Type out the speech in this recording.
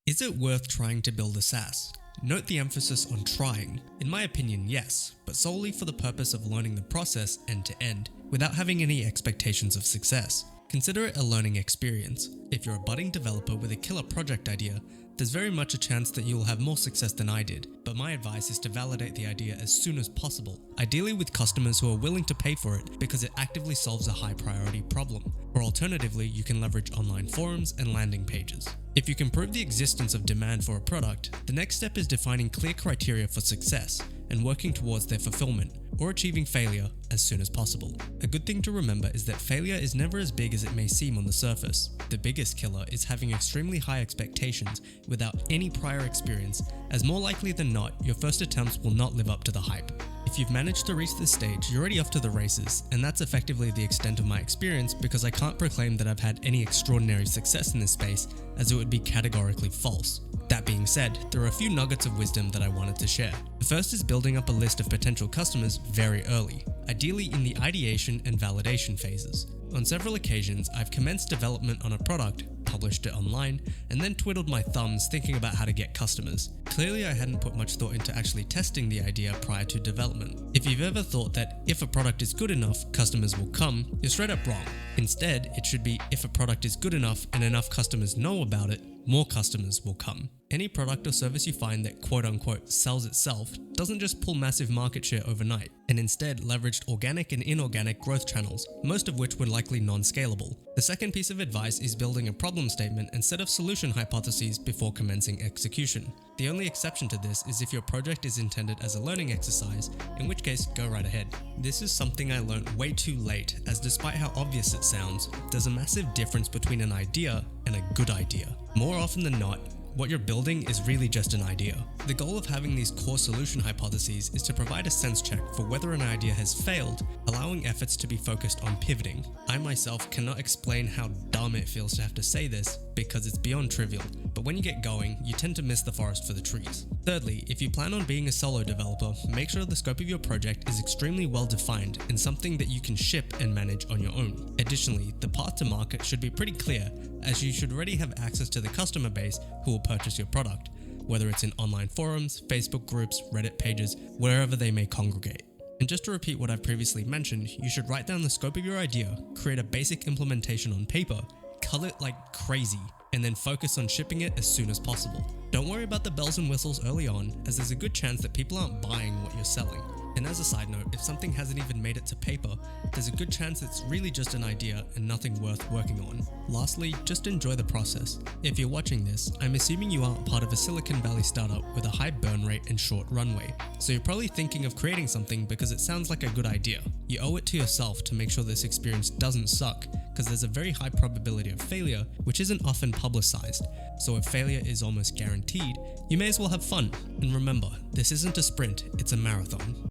Is it worth trying to build a SaaS? Note the emphasis on trying. In my opinion, yes, but solely for the purpose of learning the process end to end, without having any expectations of success. Consider it a learning experience. If you're a budding developer with a killer project idea, there's very much a chance that you'll have more success than I did, but my advice is to validate the idea as soon as possible, ideally with customers who are willing to pay for it because it actively solves a high priority problem. Or alternatively, you can leverage online forums and landing pages. If you can prove the existence of demand for a product, the next step is defining clear criteria for success and working towards their fulfillment, or achieving failure as soon as possible. A good thing to remember is that failure is never as big as it may seem on the surface. The biggest killer is having extremely high expectations without any prior experience, as more likely than not, your first attempts will not live up to the hype. If you've managed to reach this stage, you're already off to the races, and that's effectively the extent of my experience because I can't proclaim that I've had any extraordinary success in this space, as it would be categorically false. That being said, there are a few nuggets of wisdom that I wanted to share. The first is building up a list of potential customers very early, ideally in the ideation and validation phases. On several occasions, I've commenced development on a product, published it online, and then twiddled my thumbs thinking about how to get customers. Clearly, I hadn't put much thought into actually testing the idea prior to development. If you've ever thought that if a product is good enough, customers will come, you're straight up wrong. Instead, it should be if a product is good enough and enough customers know about it, more customers will come. Any product or service you find that quote-unquote sells itself doesn't just pull massive market share overnight, and instead leveraged organic and inorganic growth channels, most of which were likely non-scalable. The second piece of advice is building a problem statement and set of solution hypotheses before commencing execution. The only exception to this is if your project is intended as a learning exercise, in which case go right ahead. This is something I learned way too late, as despite how obvious it sounds, there's a massive difference between an idea and a good idea. More often than not, what you're building is really just an idea. The goal of having these core solution hypotheses is to provide a sense check for whether an idea has failed, allowing efforts to be focused on pivoting. I myself cannot explain how dumb it feels to have to say this because it's beyond trivial, but when you get going, you tend to miss the forest for the trees. Thirdly, if you plan on being a solo developer, make sure the scope of your project is extremely well defined and something that you can ship and manage on your own. Additionally, the path to market should be pretty clear, as you should already have access to the customer base who will purchase your product, whether it's in online forums, Facebook groups, Reddit pages, wherever they may congregate. And just to repeat what I've previously mentioned, you should write down the scope of your idea, create a basic implementation on paper, cull it like crazy, and then focus on shipping it as soon as possible. Don't worry about the bells and whistles early on, as there's a good chance that people aren't buying what you're selling. And as a side note, if something hasn't even made it to paper, there's a good chance it's really just an idea and nothing worth working on. Lastly, just enjoy the process. If you're watching this, I'm assuming you aren't part of a Silicon Valley startup with a high burn rate and short runway, so you're probably thinking of creating something because it sounds like a good idea. You owe it to yourself to make sure this experience doesn't suck, because there's a very high probability of failure, which isn't often publicized. So if failure is almost guaranteed, you may as well have fun. And remember, this isn't a sprint, it's a marathon.